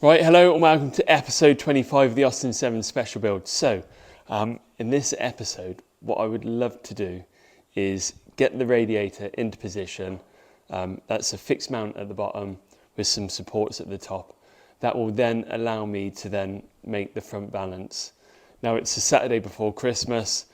Right, hello and welcome to episode 25 of the Austin 7 special build. So, in this episode, what I would love to do is get the radiator into position. That's a fixed mount at the bottom with some supports at the top. That will then allow me to then make the front valance. Now it's a Saturday before Christmas.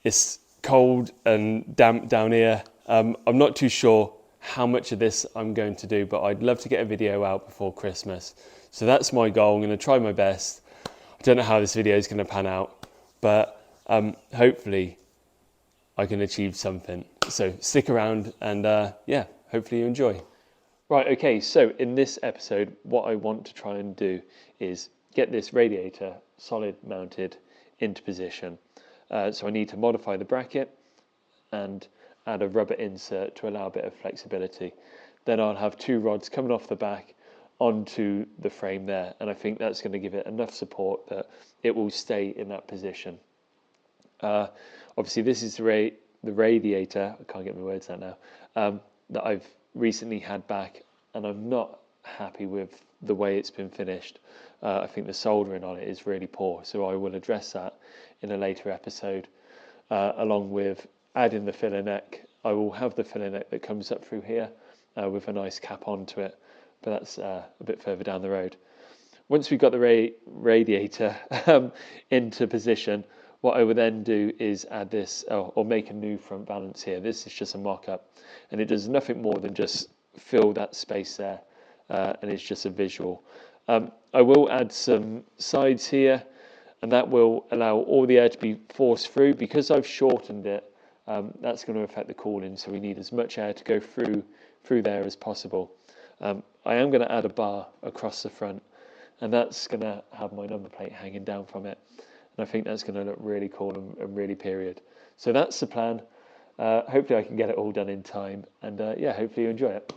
It's cold and damp down here. I'm not too sure how much of this I'm going to do, but I'd love to get a video out before Christmas. So that's my goal. I'm going to try my best. I don't know how this video is going to pan out, but hopefully I can achieve something. So stick around and yeah, hopefully you enjoy. Right, okay, so in this episode, what I want to try and do is get this radiator solid mounted into position. So I need to modify the bracket and add a rubber insert to allow a bit of flexibility. Then I'll have two rods coming off the back onto the frame there, and I think that's going to give it enough support that it will stay in that position. Obviously this is the radiator, I can't get my words out now, that I've recently had back, and I'm not happy with the way it's been finished. I think the soldering on it is really poor, so I will address that in a later episode, along with adding the filler neck. I will have the filler neck that comes up through here with a nice cap onto it, but that's a bit further down the road. Once we've got the radiator into position, what I will then do is add this, or make a new front valance here. This is just a mock-up, and it does nothing more than just fill that space there, and it's just a visual. I will add some sides here, and that will allow all the air to be forced through. Because I've shortened it, that's going to affect the cooling, so we need as much air to go through there as possible. I am going to add a bar across the front, and that's going to have my number plate hanging down from it, and I think that's going to look really cool and really period. So that's the plan. Hopefully I can get it all done in time, and yeah, hopefully you enjoy it.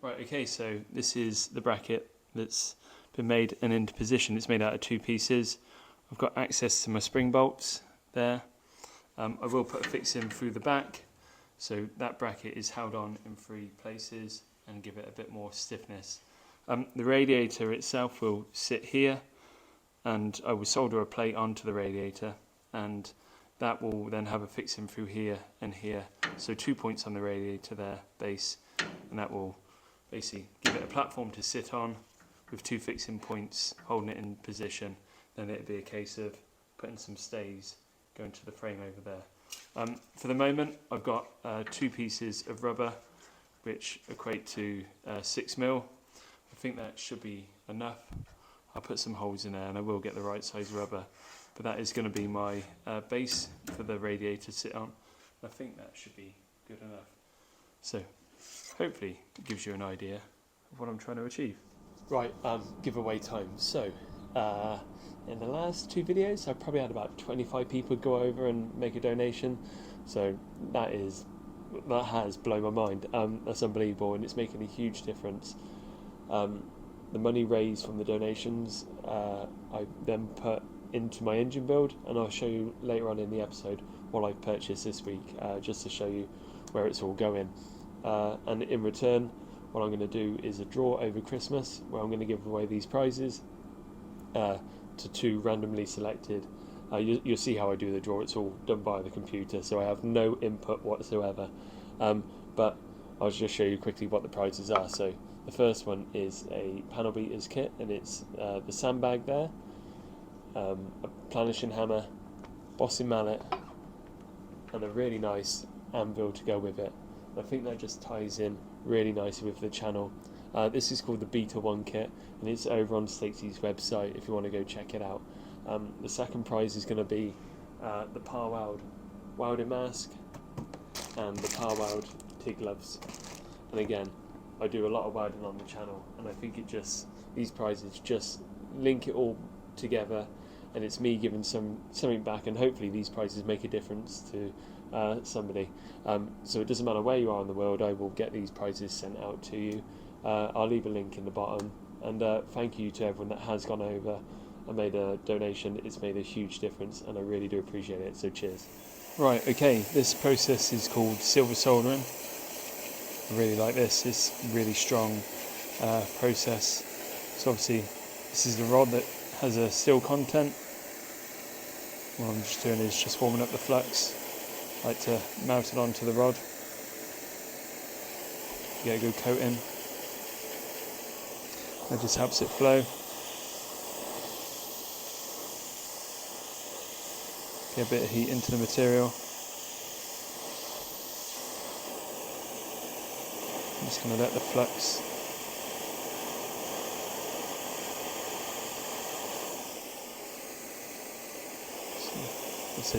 Right, okay, so this is the bracket that's been made and into position. It's made out of two pieces. I've got access to my spring bolts there. I will put a fix in through the back, so that bracket is held on in three places and give it a bit more stiffness. The radiator itself will sit here, and I will solder a plate onto the radiator, and that will then have a fix in through here and here. So 2 points on the radiator there, base, and that will basically give it a platform to sit on with two fixing points holding it in position. Then it'd be a case of putting some stays going to the frame over there. For the moment I've got two pieces of rubber which equate to 6mm. I think that should be enough. I'll put some holes in there and I will get the right size rubber, but that is going to be my base for the radiator to sit on. I think that should be good enough. So hopefully it gives you an idea of what I'm trying to achieve. Right, giveaway time. So, in the last two videos, I've probably had about 25 people go over and make a donation. So that has blown my mind. That's unbelievable, and it's making a huge difference. The money raised from the donations, I then put into my engine build, and I'll show you later on in the episode what I've purchased this week, just to show you where it's all going. And in return, what I'm going to do is a draw over Christmas where I'm going to give away these prizes to two randomly selected. You'll see how I do the draw. It's all done by the computer, so I have no input whatsoever. But I'll just show you quickly what the prizes are. So the first one is a panel beaters kit, and it's the sandbag there, a planishing hammer, bossing mallet, and a really nice anvil to go with it. I think that just ties in really nicely with the channel. This is called the Beta 1 kit, and it's over on Stacey's website if you want to go check it out. The second prize is going to be the Par Weld welding mask and the Par Weld TIG gloves. And again, I do a lot of welding on the channel, and I think these prizes just link it all together, and it's me giving something back, and hopefully these prizes make a difference to somebody. So it doesn't matter where you are in the world, I will get these prizes sent out to you. I'll leave a link in the bottom, and thank you to everyone that has gone over and made a donation. It's made a huge difference, and I really do appreciate it, so cheers. Right, okay, this process is called silver soldering. I really like this, it's a really strong process. So obviously this is the rod that has a steel content. What I'm just doing is just warming up the flux. I like to mount it onto the rod, get a good coating. That just helps it flow. Get a bit of heat into the material. I'm just going to let the flux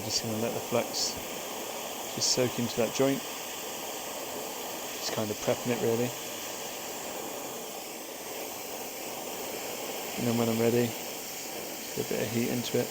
just going to let the flux just soak into that joint. Just kind of prepping it really. And then when I'm ready, get a bit of heat into it.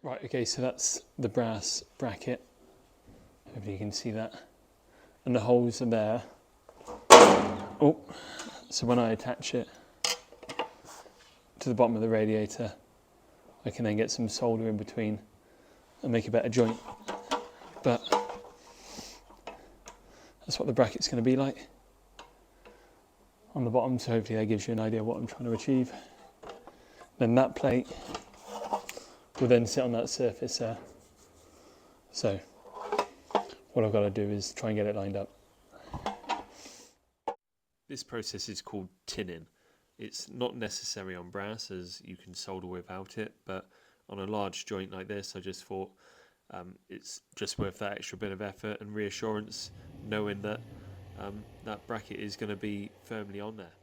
Right, okay, so that's the brass bracket. Hopefully you can see that. And the holes are there. Oh, so when I attach it to the bottom of the radiator, I can then get some solder in between and make a better joint. But that's what the bracket's going to be like on the bottom, so hopefully that gives you an idea of what I'm trying to achieve. Then that plate will then sit on that surface there. So what I've got to do is try and get it lined up. This process is called tinning. It's not necessary on brass, as you can solder without it, but on a large joint like this I just thought it's just worth that extra bit of effort and reassurance, knowing that that bracket is going to be firmly on there.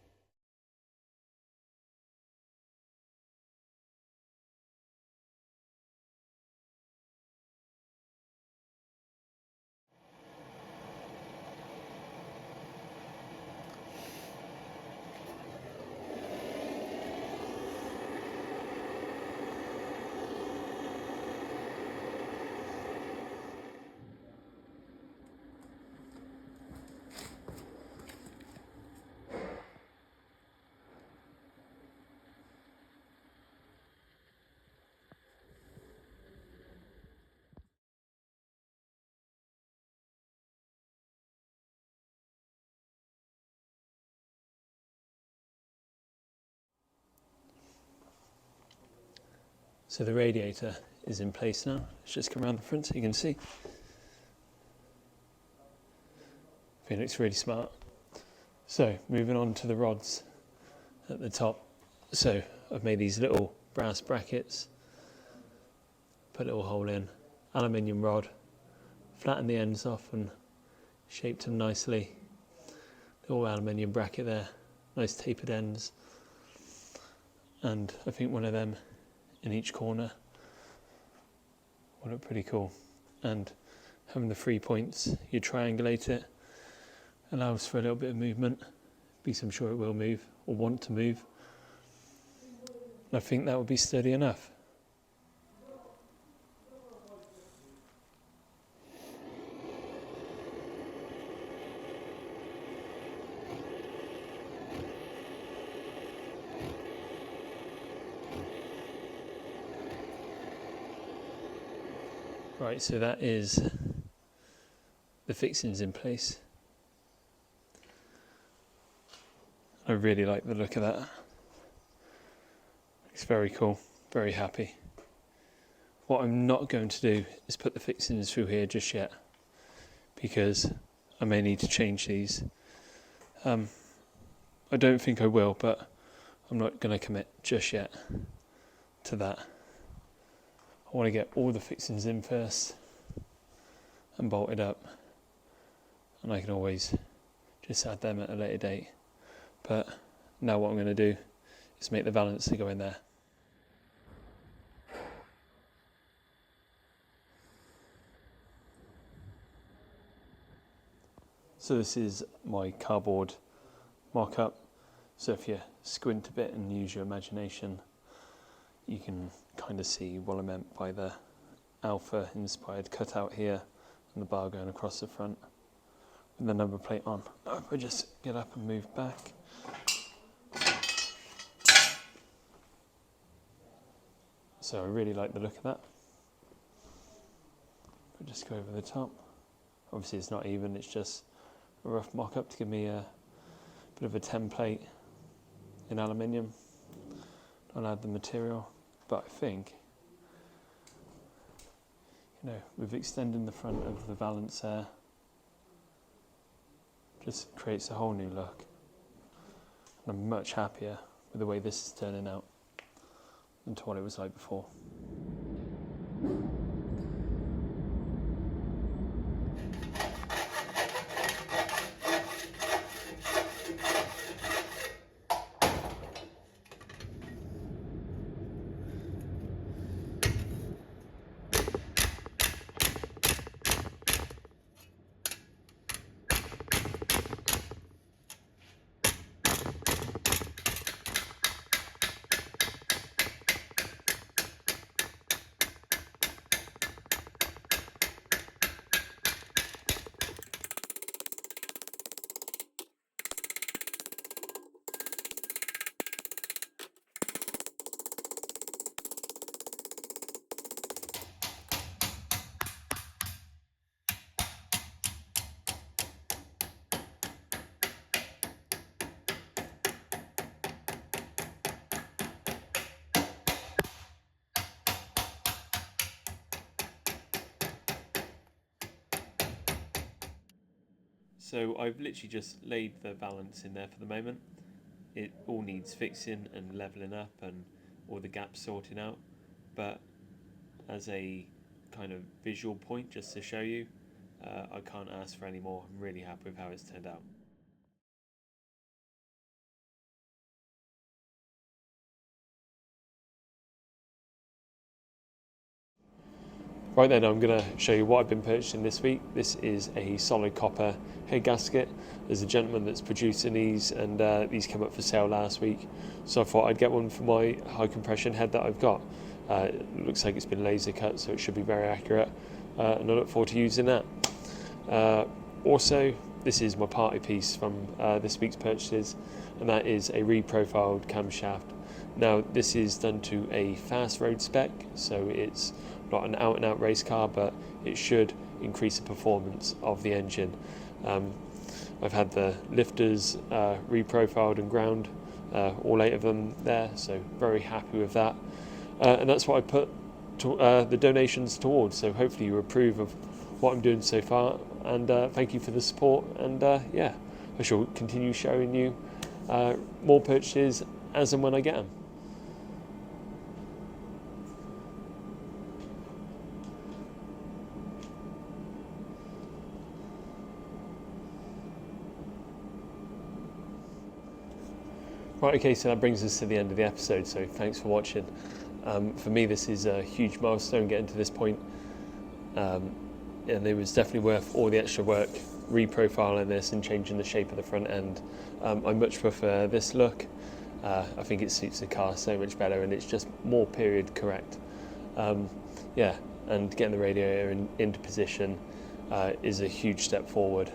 So the radiator is in place now. Let's just come around the front so you can see. I think it looks really smart. So moving on to the rods at the top. So I've made these little brass brackets, put a little hole in, aluminium rod, flatten the ends off and shaped them nicely. Little aluminium bracket there, nice tapered ends. And I think one of them in each corner will look pretty cool. And having the 3 points, you triangulate it, allows for a little bit of movement, at least I'm sure it will move, or want to move. And I think that would be sturdy enough. Right, so that is the fixings in place. I really like the look of that. It's very cool, very happy. What I'm not going to do is put the fixings through here just yet, because I may need to change these. I don't think I will, but I'm not going to commit just yet to that. I want to get all the fixings in first and bolted up, and I can always just add them at a later date. But now what I'm going to do is make the valance to go in there. So this is my cardboard mock-up. So if you squint a bit and use your imagination, you can kind of see what I meant by the Alpha inspired cutout here and the bar going across the front with the number plate on. If I just get up and move back. So I really like the look of that. I'll just go over the top. Obviously it's not even, it's just a rough mock-up to give me a bit of a template in aluminium. Don't add the material, but I think, with extending the front of the valance there, just creates a whole new look. And I'm much happier with the way this is turning out than to what it was like before. So I've literally just laid the valance in there for the moment. It all needs fixing and levelling up and all the gaps sorting out. But as a kind of visual point, just to show you, I can't ask for any more. I'm really happy with how it's turned out. Right then, I'm going to show you what I've been purchasing this week. This is a solid copper head gasket. There's a gentleman that's producing these, and these came up for sale last week. So I thought I'd get one for my high compression head that I've got. It looks like it's been laser cut, so it should be very accurate. And I look forward to using that. Also, this is my party piece from this week's purchases, and that is a reprofiled camshaft. Now, this is done to a fast road spec, so it's not an out-and-out race car, but it should increase the performance of the engine. I've had the lifters reprofiled and ground, all 8 of them there, so very happy with that. And that's what I put the donations towards, so hopefully you approve of what I'm doing so far, and thank you for the support, and yeah, I shall continue showing you more purchases as and when I get them. Right, okay, so that brings us to the end of the episode, so thanks for watching. For me, this is a huge milestone getting to this point, and it was definitely worth all the extra work reprofiling this and changing the shape of the front end. I much prefer this look. I think it suits the car so much better, and it's just more period correct. Yeah, and getting the radiator into position is a huge step forward.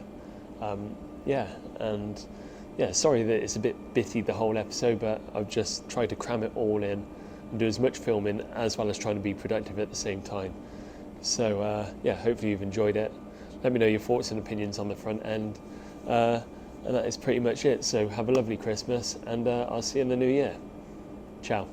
Yeah, and yeah, sorry that it's a bit bitty the whole episode, but I've just tried to cram it all in and do as much filming as well as trying to be productive at the same time. So yeah, hopefully you've enjoyed it. Let me know your thoughts and opinions on the front end. And that is pretty much it. So have a lovely Christmas, and I'll see you in the new year. Ciao.